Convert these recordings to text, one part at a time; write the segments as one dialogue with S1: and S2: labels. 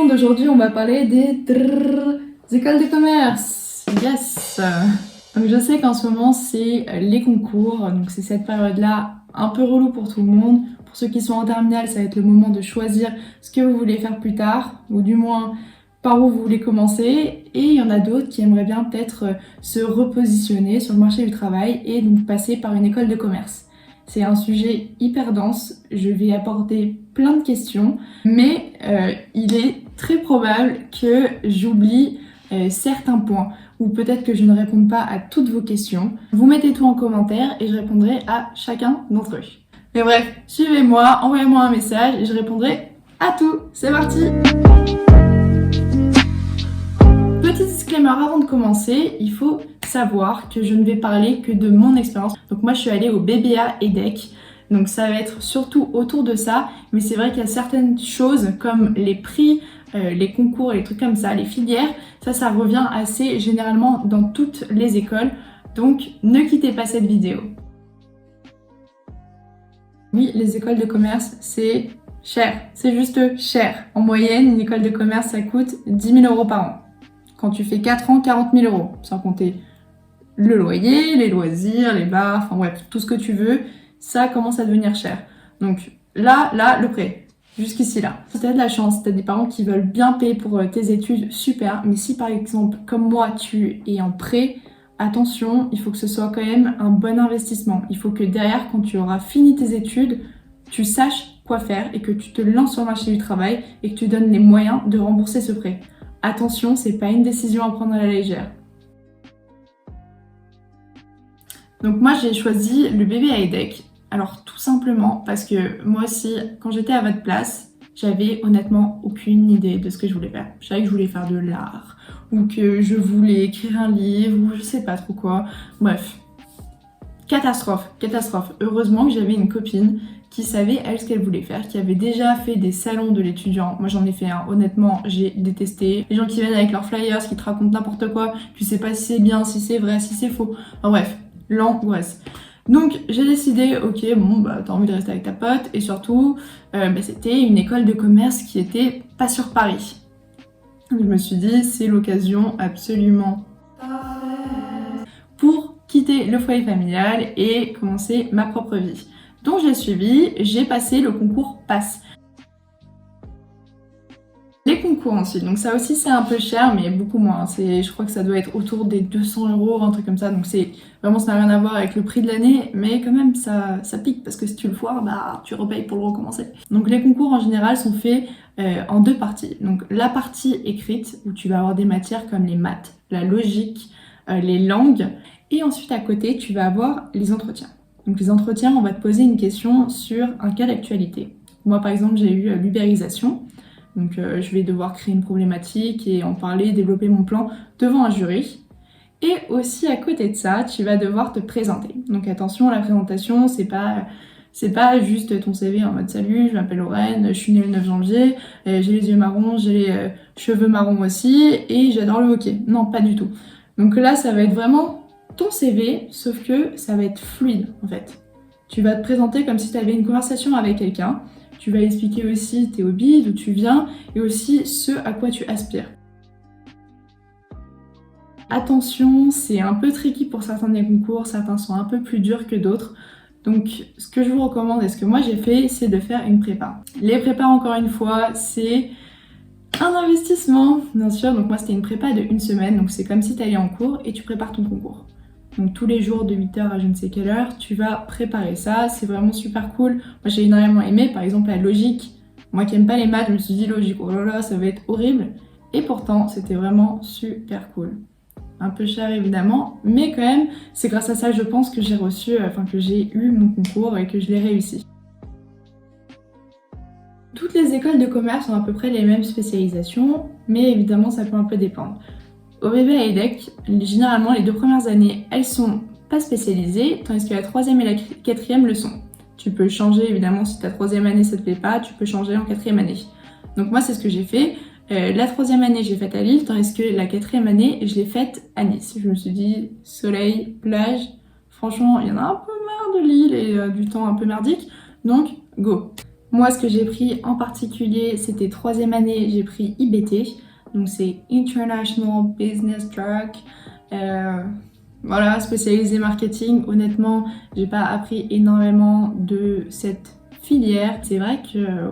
S1: monde, aujourd'hui on va parler des écoles de commerce. Yes. Donc je sais qu'en ce moment c'est les concours, donc c'est cette période-là un peu relou pour tout le monde. Pour ceux qui sont en terminale, ça va être le moment de choisir ce que vous voulez faire plus tard, ou du moins par où vous voulez commencer. Et il y en a d'autres qui aimeraient bien peut-être se repositionner sur le marché du travail et donc passer par une école de commerce. C'est un sujet hyper dense, je vais aborder plein de questions, mais il est très probable que j'oublie certains points, ou peut-être que je ne réponde pas à toutes vos questions. Vous mettez tout en commentaire et je répondrai à chacun d'entre eux. Mais bref, suivez-moi, envoyez-moi un message et je répondrai à tout. C'est parti! Petit disclaimer avant de commencer, il faut savoir que je ne vais parler que de mon expérience. Donc moi je suis allée au BBA EDEC, donc ça va être surtout autour de ça, mais c'est vrai qu'il y a certaines choses comme les prix, les concours et les trucs comme ça, les filières, ça revient assez généralement dans toutes les écoles, donc ne quittez pas cette vidéo. Oui, les écoles de commerce c'est cher, c'est juste cher. En moyenne, une école de commerce ça coûte 10 000 € par an. Quand tu fais 4 ans, 40 000 €, sans compter le loyer, les loisirs, les bars, enfin bref, tout ce que tu veux, ça commence à devenir cher. Donc là, le prêt, jusqu'ici là. Si t'as de la chance, t'as des parents qui veulent bien payer pour tes études, super. Mais si par exemple, comme moi, tu es en prêt, attention, il faut que ce soit quand même un bon investissement. Il faut que derrière, quand tu auras fini tes études, tu saches quoi faire et que tu te lances sur le marché du travail et que tu donnes les moyens de rembourser ce prêt. Attention, c'est pas une décision à prendre à la légère. Donc moi j'ai choisi le BBA EDEC, alors tout simplement parce que moi aussi quand j'étais à votre place, j'avais honnêtement aucune idée de ce que je voulais faire. Je savais que je voulais faire de l'art, ou que je voulais écrire un livre, ou je sais pas trop quoi, bref. Catastrophe. Heureusement que j'avais une copine qui savait elle ce qu'elle voulait faire, qui avait déjà fait des salons de l'étudiant. Moi j'en ai fait un, honnêtement j'ai détesté. Les gens qui viennent avec leurs flyers, qui te racontent n'importe quoi, tu sais pas si c'est bien, si c'est vrai, si c'est faux. Enfin bref, l'angoisse. Donc j'ai décidé, ok bon bah t'as envie de rester avec ta pote, et surtout c'était une école de commerce qui était pas sur Paris. Donc, je me suis dit c'est l'occasion absolument pour quitter le foyer familial et commencer ma propre vie. Donc j'ai suivi, j'ai passé le concours PASS. Les concours ensuite, donc ça aussi c'est un peu cher mais beaucoup moins, je crois que ça doit être autour des 200 €, un truc comme ça, donc c'est vraiment ça n'a rien à voir avec le prix de l'année, mais quand même ça pique parce que si tu le foires, bah tu repayes pour le recommencer. Donc les concours en général sont faits en deux parties, donc la partie écrite où tu vas avoir des matières comme les maths, la logique, les langues, et ensuite à côté tu vas avoir les entretiens. Donc les entretiens, on va te poser une question sur un cas d'actualité. Moi par exemple j'ai eu l'ubérisation. Donc je vais devoir créer une problématique et en parler, développer mon plan devant un jury. Et aussi à côté de ça, tu vas devoir te présenter. Donc attention, la présentation, c'est pas juste ton CV en mode salut, je m'appelle Lorraine, je suis née le 9 janvier, j'ai les yeux marrons, j'ai les cheveux marrons aussi et j'adore le hockey. Non, pas du tout. Donc là, ça va être vraiment ton CV, sauf que ça va être fluide en fait. Tu vas te présenter comme si tu avais une conversation avec quelqu'un. Tu vas expliquer aussi tes hobbies, d'où tu viens, et aussi ce à quoi tu aspires. Attention, c'est un peu tricky pour certains des concours, certains sont un peu plus durs que d'autres. Donc ce que je vous recommande et ce que moi j'ai fait, c'est de faire une prépa. Les prépas, encore une fois, c'est un investissement, bien sûr. Donc moi c'était une prépa de 1 semaine, donc c'est comme si tu allais en cours et tu prépares ton concours. Donc tous les jours de 8h à je ne sais quelle heure, tu vas préparer ça, c'est vraiment super cool. Moi j'ai énormément aimé, par exemple la logique. Moi qui aime pas les maths, je me suis dit logique, oh là là, ça va être horrible. Et pourtant, c'était vraiment super cool. Un peu cher évidemment, mais quand même, c'est grâce à ça, je pense, que que j'ai eu mon concours et que je l'ai réussi. Toutes les écoles de commerce ont à peu près les mêmes spécialisations, mais évidemment ça peut un peu dépendre. Au BBA EDEC, généralement les 2 premières années, elles sont pas spécialisées, tandis que la 3e et la 4e le sont. Tu peux changer évidemment si ta 3e année ça te plaît pas, tu peux changer en 4e année. Donc moi c'est ce que j'ai fait. La 3e année j'ai faite à Lille, tandis que la 4e année je l'ai faite à Nice. Je me suis dit soleil, plage, franchement il y en a un peu marre de Lille et du temps un peu merdique, donc go. Moi, ce que j'ai pris en particulier, c'était 3e année, j'ai pris IBT, donc c'est International Business Track. Voilà, spécialisé marketing. Honnêtement, j'ai pas appris énormément de cette filière. C'est vrai que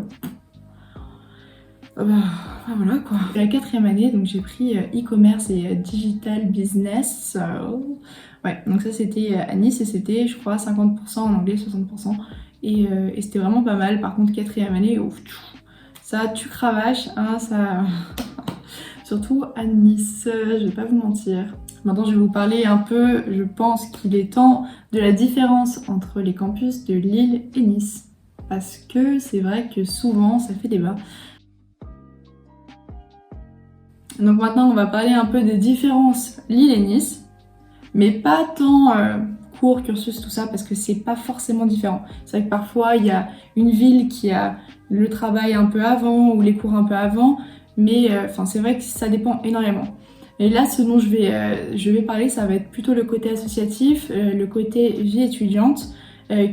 S1: voilà quoi. La 4e année, donc j'ai pris e-commerce et digital business. Ouais, donc ça c'était à Nice et c'était, je crois, 50% en anglais, 60%. Et c'était vraiment pas mal. Par contre, 4e année, ouf, ça tu cravaches, hein, ça. Surtout à Nice, je vais pas vous mentir. Maintenant, je vais vous parler un peu, je pense qu'il est temps, de la différence entre les campus de Lille et Nice. Parce que c'est vrai que souvent, ça fait débat. Donc maintenant, on va parler un peu des différences Lille et Nice, mais pas tant cours, cursus, tout ça, parce que c'est pas forcément différent. C'est vrai que parfois, il y a une ville qui a le travail un peu avant ou les cours un peu avant, mais c'est vrai que ça dépend énormément. Et là, ce dont je vais parler, ça va être plutôt le côté associatif, le côté vie étudiante,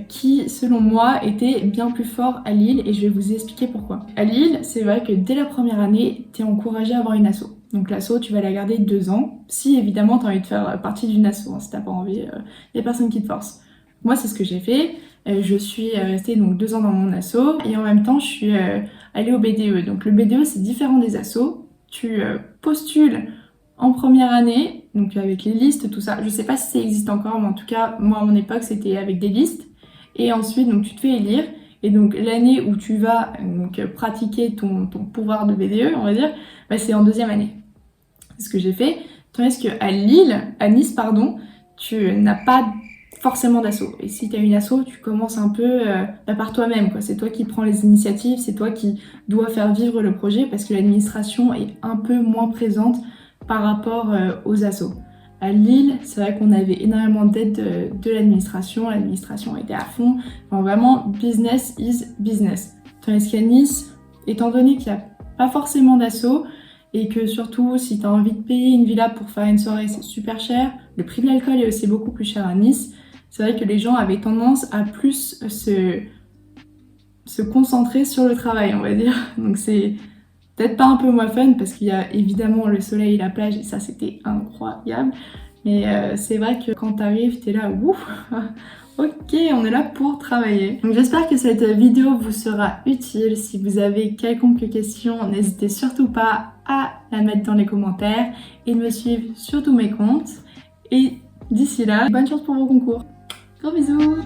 S1: qui, selon moi, était bien plus fort à Lille, et je vais vous expliquer pourquoi. À Lille, c'est vrai que dès la première année, tu es encouragé à avoir une asso. Donc l'asso, tu vas la garder 2 ans, si évidemment tu as envie de faire partie d'une asso, hein. Si t'as pas envie, y a personne qui te force. Moi, c'est ce que j'ai fait. Je suis restée donc 2 ans dans mon asso, et en même temps, je suis allée au BDE. Donc le BDE, c'est différent des assos. Tu postules en première année, donc avec les listes, tout ça. Je sais pas si ça existe encore, mais en tout cas, moi à mon époque, c'était avec des listes. Et ensuite, donc tu te fais élire. Et donc l'année où tu vas donc, pratiquer ton pouvoir de BDE, on va dire, bah, c'est en 2e année. C'est ce que j'ai fait. Tandis qu'à Nice, pardon, tu n'as pas forcément d'asso. Et si tu as une asso, tu commences un peu par toi-même, quoi. C'est toi qui prends les initiatives, c'est toi qui dois faire vivre le projet parce que l'administration est un peu moins présente par rapport aux assos. À Lille, c'est vrai qu'on avait énormément d'aide de l'administration était à fond. Enfin, vraiment, business is business. Tandis qu'à Nice, étant donné qu'il n'y a pas forcément d'asso, et que surtout, si tu as envie de payer une villa pour faire une soirée, c'est super cher. Le prix de l'alcool est aussi beaucoup plus cher à Nice. C'est vrai que les gens avaient tendance à plus se concentrer sur le travail, on va dire. Donc c'est peut-être pas un peu moins fun parce qu'il y a évidemment le soleil et la plage et ça c'était incroyable. Mais c'est vrai que quand t'arrives, t'es là, ouf, ok, on est là pour travailler. Donc j'espère que cette vidéo vous sera utile. Si vous avez quelconque question, n'hésitez surtout pas à la mettre dans les commentaires et de me suivre sur tous mes comptes. Et d'ici là, bonne chance pour vos concours. Gros bisous!